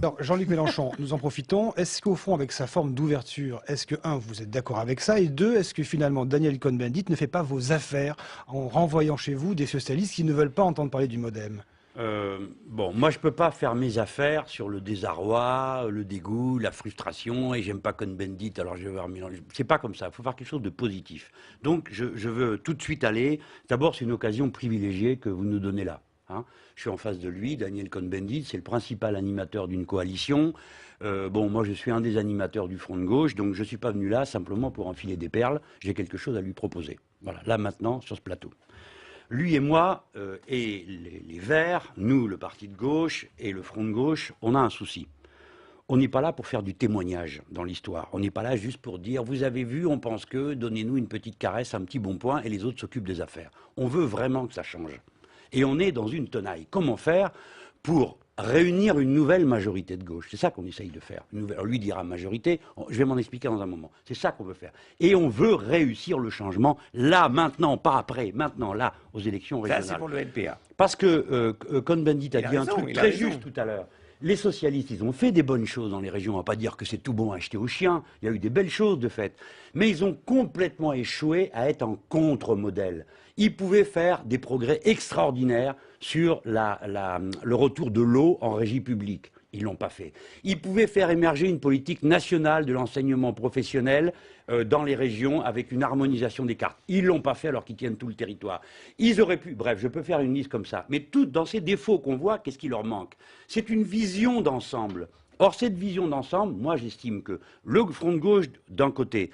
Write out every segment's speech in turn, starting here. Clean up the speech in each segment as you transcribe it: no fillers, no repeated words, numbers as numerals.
Alors, Jean-Luc Mélenchon, nous en profitons. Est-ce qu'au fond, avec sa forme d'ouverture, est-ce que, un, vous êtes d'accord avec ça, et deux, est-ce que finalement Daniel Cohn-Bendit ne fait pas vos affaires en renvoyant chez vous des socialistes qui ne veulent pas entendre parler du MoDem? Bon, moi je peux pas faire mes affaires sur le désarroi, le dégoût, la frustration, et j'aime pas Cohn-Bendit, alors je vais voir Mélenchon. C'est pas comme ça, il faut faire quelque chose de positif. Donc je veux tout de suite aller. D'abord, c'est une occasion privilégiée que vous nous donnez là. Hein. Je suis en face de lui, Daniel Cohn-Bendit, c'est le principal animateur d'une coalition. Bon, moi je suis un des animateurs du Front de gauche, donc je suis pas venu là simplement pour enfiler des perles. J'ai quelque chose à lui proposer. Voilà, là maintenant, sur ce plateau. Lui et moi, et les Verts, nous, le parti de gauche et le Front de gauche, on a un souci. On n'est pas là pour faire du témoignage dans l'histoire. On n'est pas là juste pour dire, vous avez vu, on pense que, donnez-nous une petite caresse, un petit bon point, et les autres s'occupent des affaires. On veut vraiment que ça change. Et on est dans une tenaille. Comment faire pour réunir une nouvelle majorité de gauche? C'est ça qu'on essaye de faire. Alors lui dira majorité, je vais m'en expliquer dans un moment. C'est ça qu'on veut faire. Et on veut réussir le changement, là, maintenant, pas après, maintenant, là, aux élections régionales. Ça, c'est pour le LPA. Parce que Cohn-Bendit a dit un truc très juste tout à l'heure. Les socialistes, ils ont fait des bonnes choses dans les régions. On ne va pas dire que c'est tout bon à acheter aux chiens. Il y a eu des belles choses de fait. Mais ils ont complètement échoué à être en contre-modèle. Ils pouvaient faire des progrès extraordinaires sur le retour de l'eau en régie publique. Ils ne l'ont pas fait. Ils pouvaient faire émerger une politique nationale de l'enseignement professionnel dans les régions avec une harmonisation des cartes. Ils ne l'ont pas fait alors qu'ils tiennent tout le territoire. Ils auraient pu, bref, je peux faire une liste comme ça. Mais tout dans ces défauts qu'on voit, qu'est-ce qui leur manque? C'est une vision d'ensemble. Or, cette vision d'ensemble, moi j'estime que le Front de gauche d'un côté,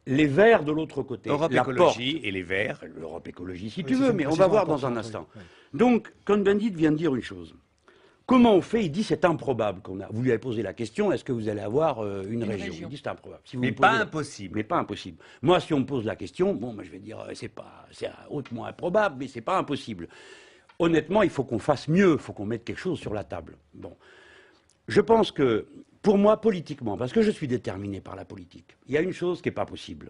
les Verts de l'autre côté. Europe Écologie et les Verts. L'Europe Écologie si tu veux, mais on va voir dans un instant. Oui. Donc, Cohn-Bendit vient de dire une chose. Comment on fait? Il dit c'est improbable qu'on a. Vous lui avez posé la question, est-ce que vous allez avoir une région? Il dit c'est improbable. Si vous Mais me pas posez impossible. Mais pas impossible. Moi, si on me pose la question, bon, moi, je vais dire c'est hautement improbable, mais c'est pas impossible. Honnêtement, il faut qu'on fasse mieux, il faut qu'on mette quelque chose sur la table. Bon, je pense que pour moi, politiquement, parce que je suis déterminé par la politique, il y a une chose qui n'est pas possible.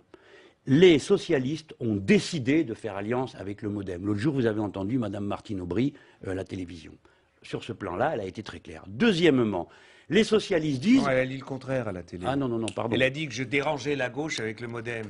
Les socialistes ont décidé de faire alliance avec le MoDem. L'autre jour, vous avez entendu Mme Martine Aubry à la télévision. Sur ce plan-là, elle a été très claire. Deuxièmement, les socialistes disent... Non, elle a dit le contraire à la télé. Ah non, pardon. Elle a dit que je dérangeais la gauche avec le MoDem.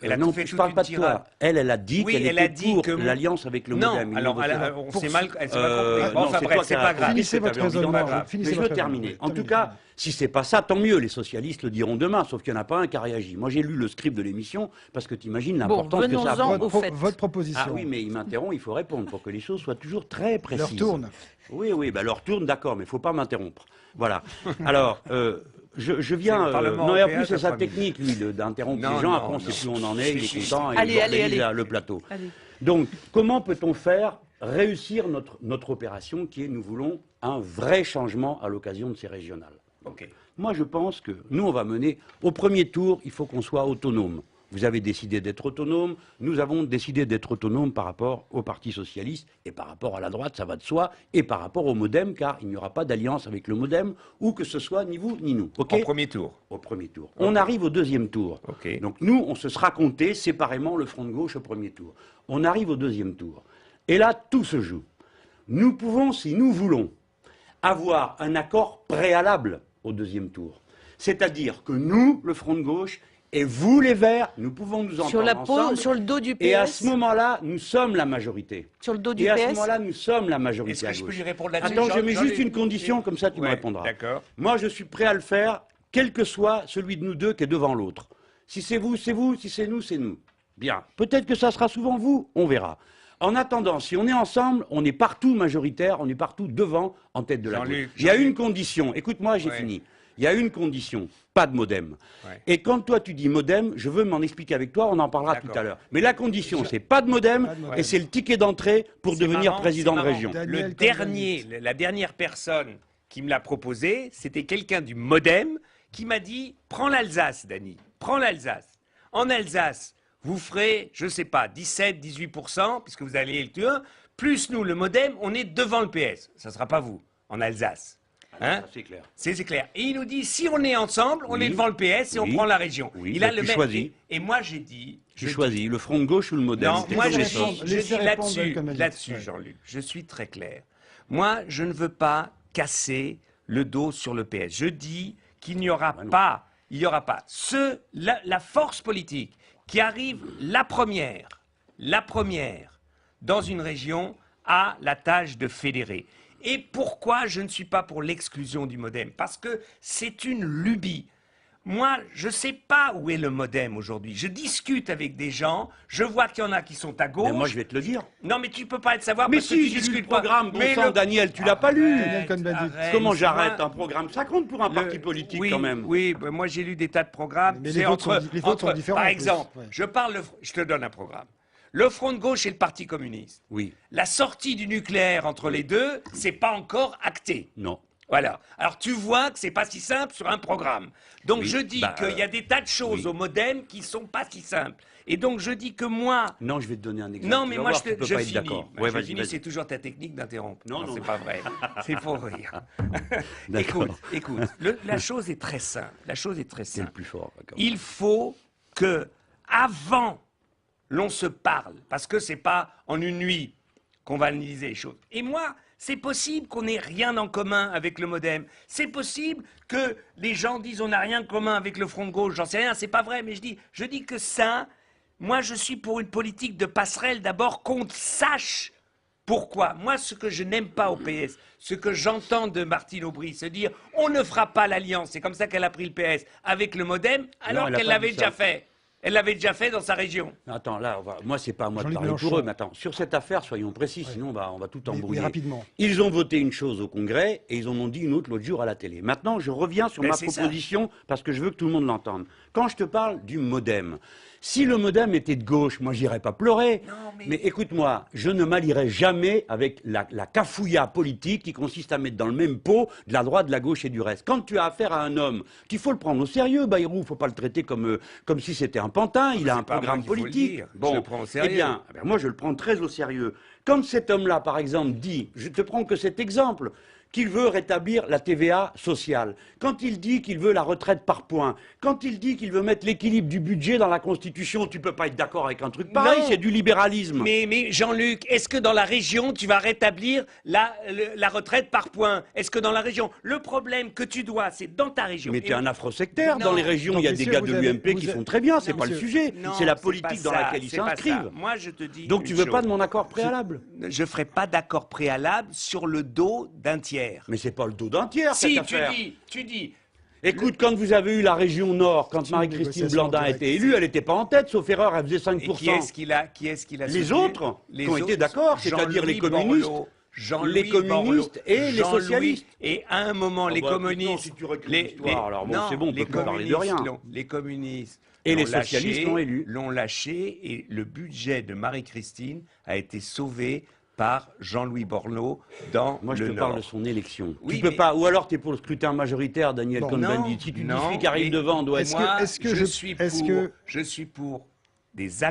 Elle a non, fait je ne parle pas de toi. Elle a dit oui, qu'elle elle a était dit pour que l'alliance avec le non, MoDem. alors on s'est mal compris. non, Enfin c'est bref, toi c'est qui pas as grave. Finissez votre raisonnement. Mais je veux terminer. En tout cas, si c'est pas ça, tant mieux. Les socialistes le diront demain, sauf qu'il n'y en a pas un qui a réagi. Moi, j'ai lu le script de l'émission parce que tu imagines l'importance que ça a. Votre proposition. Ah oui, mais il m'interrompt, il faut répondre pour que les choses soient toujours très précises. Leur tourne. Oui, leur tourne, d'accord, mais il ne faut pas m'interrompre. Voilà. Alors, je viens... non, et en plus, c'est sa technique, lui, d'interrompre les gens. Après, on ne sait plus où on en est, il est content, et il organise le plateau. Allez. Donc, comment peut-on faire réussir notre opération qui est, nous voulons, un vrai changement à l'occasion de ces régionales? Ok. Moi, je pense que nous, on va mener... Au premier tour, il faut qu'on soit autonome. Vous avez décidé d'être autonome, nous avons décidé d'être autonome par rapport au Parti socialiste et par rapport à la droite, ça va de soi, et par rapport au MoDem, car il n'y aura pas d'alliance avec le MoDem, ou que ce soit ni vous ni nous. Okay? Au premier tour. Au premier tour. Okay. On arrive au deuxième tour. Okay. Donc nous, on se sera compté séparément le Front de gauche au premier tour. On arrive au deuxième tour. Et là, tout se joue. Nous pouvons, si nous voulons, avoir un accord préalable au deuxième tour. C'est-à-dire que nous, le Front de gauche, et vous, les Verts, nous pouvons nous entendre ensemble. Sur le dos du PS. Et à ce moment-là, nous sommes la majorité. Sur le dos du PS. Et à PS. ce moment-là, nous sommes la majorité. Est-ce que je peux lui répondre là-dessus? Attends, je mets juste une condition, comme ça tu me répondras. D'accord. Moi, je suis prêt à le faire, quel que soit celui de nous deux qui est devant l'autre. Si c'est vous, c'est vous. Si c'est nous, c'est nous. Bien. Peut-être que ça sera souvent vous, on verra. En attendant, si on est ensemble, on est partout majoritaire, on est partout devant, en tête de la gauche. Il y a une condition. Écoute-moi, j'ai fini. Il y a une condition, pas de MoDem. Ouais. Et quand toi tu dis MoDem, je veux m'en expliquer avec toi, on en parlera tout à l'heure. Mais la condition, c'est pas de MoDem, et c'est le ticket d'entrée pour devenir président de région. La dernière personne qui me l'a proposé, c'était quelqu'un du MoDem qui m'a dit « Prends l'Alsace, Dany, prends l'Alsace. En Alsace, vous ferez, je ne sais pas, 17-18%, puisque vous allez le plus nous, le MoDem, on est devant le PS. Ça ne sera pas vous, en Alsace. » Hein? C'est clair. C'est clair. Et il nous dit, si on est ensemble, on est devant le PS et on prend la région. Il a le même. Et moi, j'ai dit. Tu choisis le Front de gauche ou le MoDem? Non, moi, je dis là-dessus, Jean-Luc, je suis très clair. Moi, je ne veux pas casser le dos sur le PS. Je dis qu'il n'y aura pas, la force politique qui arrive la première, dans une région a la tâche de fédérer. Et pourquoi je ne suis pas pour l'exclusion du MoDem? Parce que c'est une lubie. Moi, je ne sais pas où est le MoDem aujourd'hui. Je discute avec des gens, je vois qu'il y en a qui sont à gauche. Mais moi, je vais te le dire. Non, mais tu peux pas le savoir Mais parce que si, tu j'ai lu discutes le programme, pas. bon sang, Daniel, tu l'as pas lu. Daniel Cohn-Bendit. Comment j'arrête moi, un programme? Ça compte pour un parti politique oui, quand même. Oui, ben moi j'ai lu des tas de programmes. Mais C'est les vôtres sont différents, Par en plus. exemple, Ouais. je te donne un programme. Le Front de gauche et le Parti communiste. Oui. La sortie du nucléaire entre les deux, c'est pas encore acté. Non. Voilà. Alors tu vois que c'est pas si simple sur un programme. Donc Oui, je dis bah, qu'il y a des tas de choses oui. au MoDem qui sont pas si simples. Et donc je dis que moi. Non, je vais te donner un exemple. Non, Tu mais vas moi voir, je tu peux finis. pas être d'accord. Ben, Ouais, je vas-y, finis, vas-y. c'est toujours ta technique d'interrompre. Non, non. c'est pas vrai. C'est pour rire. D'accord. Écoute, la chose est très simple. La chose est très C'est le simple. plus fort. d'accord. Il faut que, avant, l'on se parle, parce que c'est pas en une nuit qu'on va analyser les choses. Et moi, c'est possible qu'on n'ait rien en commun avec le MoDem. C'est possible que les gens disent on n'a rien de commun avec le Front de gauche. J'en sais rien, c'est pas vrai. Mais je dis que ça, moi, je suis pour une politique de passerelle. D'abord, qu'on sache pourquoi. Moi, ce que je n'aime pas au PS, ce que j'entends de Martine Aubry, se dire on ne fera pas l'alliance. C'est comme ça qu'elle a pris le PS avec le MoDem, alors elle a qu'elle pas l'avait dit déjà ça. fait. Elle l'avait déjà fait dans sa région. Attends, là, moi, c'est pas à moi de Jean-Luc parler Mélenchon. pour eux, mais attends, sur cette affaire, soyons précis, sinon on va tout Mais embrouiller. rapidement. Ils ont voté une chose au Congrès et ils en ont dit une autre l'autre jour à la télé. Maintenant, je reviens sur Mais ma c'est ça. proposition parce que je veux que tout le monde l'entende. Quand je te parle du MoDem, si le MoDem était de gauche, moi, j'irais pas pleurer. Non, mais écoute-moi, je ne m'allierai jamais avec la cafouilla politique qui consiste à mettre dans le même pot de la droite, de la gauche et du reste. Quand tu as affaire à un homme qu'il faut le prendre au sérieux, Bayrou, il ne faut pas le traiter comme si c'était un pantin, il a un pas à moi programme qu'il faut le politique. dire. Je le prends au sérieux. Eh bien, moi je le prends très au sérieux. Comme cet homme-là, par exemple, dit, je te prends que cet exemple, qu'il veut rétablir la TVA sociale, quand il dit qu'il veut la retraite par points, quand il dit qu'il veut mettre l'équilibre du budget dans la Constitution, tu peux pas être d'accord avec un truc pareil, Non. c'est du libéralisme. Mais Jean-Luc, est-ce que dans la région, tu vas rétablir la retraite par points? Est-ce que dans la région, le problème que tu dois, c'est dans ta région. Mais Et tu es un afro-sectaire. Non. Dans les régions, Donc, il y a des messieurs, gars vous de avez- l'UMP qui vous font très bien, c'est Non, pas le monsieur. sujet. Non, C'est la c'est politique pas dans ça, laquelle ils c'est pas ça. s'inscrivent. Moi, je te dis. Donc une tu veux pas chose. de mon accord préalable? Je ferai pas d'accord préalable sur le dos d'un tiers. Mais c'est pas le dos d'un tiers, Si, cette affaire. tu dis. Écoute, quand vous avez eu la région Nord, quand C'est une Marie-Christine négociation Blandin a directe. été élue, elle n'était pas en tête, sauf erreur, elle faisait Et 5%. qui est-ce qu'il a Les soutenu autres Les qui ont été autres, d'accord, c'est-à-dire les Jean-Louis communistes, Borloo, Jean-Louis les communistes Borloo, et les Jean-Louis- socialistes. Et à un moment, Ah les bah, écoute, communistes. non, si tu recules l'histoire, alors bon, non, c'est bon, on les peut pas parler de communistes rien. les communistes. Et les l'ont lâché, socialistes l'ont élu. L'ont lâché et le budget de Marie-Christine a été sauvé par Jean-Louis Borloo dans Moi, je le te Nord. parle de son élection. Oui, tu peux mais- pas, ou alors tu es pour le scrutin majoritaire, Daniel Bon. Cohn-Bendit. Si tu Non, dis qui arrive mais- devant, on doit être. Est-ce que- Moi, est-ce que je suis pour des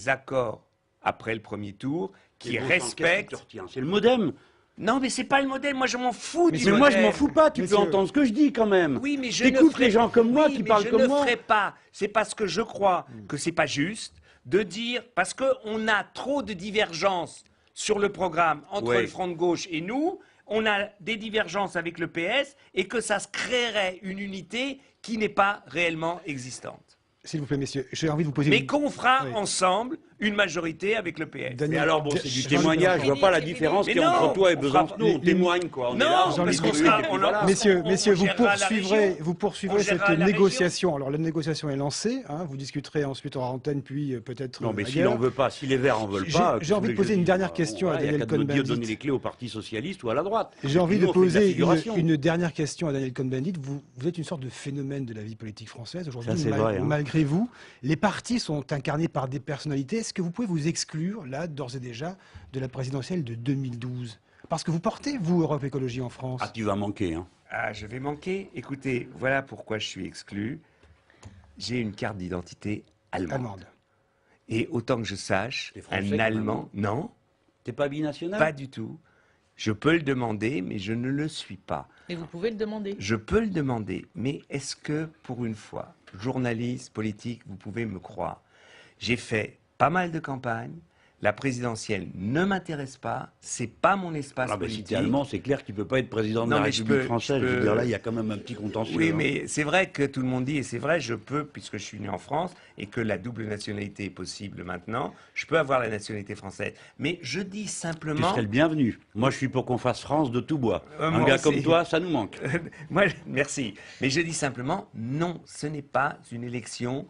accords après le premier tour qui Mais bon sang, qu'est-ce qui te respectent. retient C'est le modem. Non, mais c'est pas le modèle. Moi, je m'en fous du Mais moi, je modèle. m'en fous pas. Tu peux Messieurs. entendre ce que je dis quand même. Oui, mais je ne T'écoutes ferai... les gens comme moi Oui, qui mais parlent comme je moi. ne ferai pas. C'est parce que je crois que c'est pas juste de dire parce que on a trop de divergences sur le programme entre Ouais. le Front de gauche et nous. On a des divergences avec le PS et que ça se créerait une unité qui n'est pas réellement existante. S'il vous plaît, messieurs, j'ai envie de vous poser Mais une... qu'on fera Oui. ensemble une majorité avec le PS. Daniel- Mais alors, bon, De- c'est du Jean-Luc témoignage. Je Mélenchon. vois pas la Mais différence non, qu'il y a entre toi et on Besançon. fera- On témoigne, quoi. On est Non, là, parce on qu'on est sera- brûlés, et puis on a- voilà. Messieurs, on messieurs, vous gérera la poursuivrez, région. vous On poursuivrez cette gérera la négociation. Alors la négociation est lancée. Hein, vous discuterez ensuite en antenne, puis peut-être. Non, mais s'il ailleurs. n'en veut pas, si les Verts en veulent J'ai- pas. j'ai envie de poser une dernière question à Il y a Daniel qu'à nous dire de Cohn-Bendit. donner les clés au Parti Socialiste ou à la droite. J'ai envie Nous, de on fait la poser figuration. une dernière question à Daniel Cohn-Bendit. Vous êtes une sorte de phénomène de la vie politique française aujourd'hui. Ça, c'est vrai, hein. Malgré vous, les partis sont incarnés par des personnalités. Est-ce que vous pouvez vous exclure, là, d'ores et déjà, de la présidentielle de 2012 ? Parce que vous portez, vous, Europe Écologie en France. Ah, tu vas manquer, hein. Ah, je vais manquer. Écoutez, voilà pourquoi je suis exclu. J'ai une carte d'identité allemande. Allemande. Et autant que je sache, T'es français, un quand même, Allemand, non, T'es pas binational? pas du tout. Je peux le demander, mais je ne le suis pas. Mais vous pouvez le demander. Je peux le demander, mais est-ce que, pour une fois, journaliste, politique, vous pouvez me croire, j'ai fait pas mal de campagnes, la présidentielle ne m'intéresse pas, c'est pas mon espace Ah ben, si politique. t'es allemand, c'est clair qu'il peut pas être président de Non, la mais je République peux- française. je Je veux peux- dire, là, il y a quand même un petit contentieux. Oui, hein. mais c'est vrai que tout le monde dit, et c'est vrai, je peux, puisque je suis né en France, et que la double nationalité est possible maintenant, je peux avoir la nationalité française. Mais je dis Tu simplement... serais le bienvenu. Moi, je suis pour qu'on fasse France de tout bois. Un moi gars aussi. comme toi, ça nous manque. Moi, merci. Mais je dis simplement, non, ce n'est pas une élection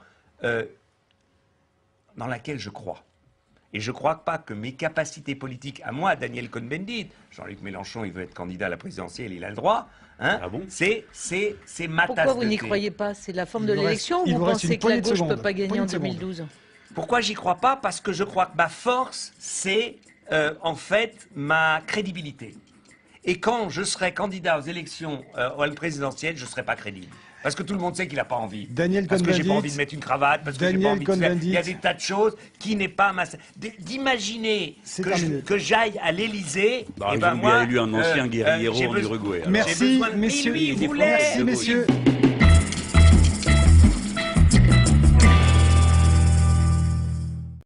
dans laquelle je crois. Et je ne crois pas que mes capacités politiques, à moi, Daniel Cohn-Bendit, Jean-Luc Mélenchon, il veut être candidat à la présidentielle, il a le droit. Hein, Ah bon c'est ma Pourquoi tasse vous de n'y thé. croyez pas? C'est la forme Il de vous reste- l'élection ou il vous vous reste pensez une que la poignée de gauche ne peut secondes. pas gagner Poignée en de secondes. 2012? Pourquoi j'y crois pas? Parce que je crois que ma force, c'est en fait ma crédibilité. Et quand je serai candidat aux élections présidentielles, je ne serai pas crédible. Parce que tout le monde sait qu'il n'a pas envie. Daniel parce que j'ai pas Cohn-Bendit. envie de mettre une cravate, parce que j'ai Daniel pas envie de faire... Cohn-Bendit. Il y a des tas de choses qui n'est pas ma... D'imaginer C'est terminé. que j'aille à l'Élysée, Bah, et ils ben ont moi... bien élu un ancien guerrier j'ai en besoin- Uruguay. alors. Merci, J'ai besoin de- messieurs. Mais lui, il Des voulait. Français, Merci, messieurs.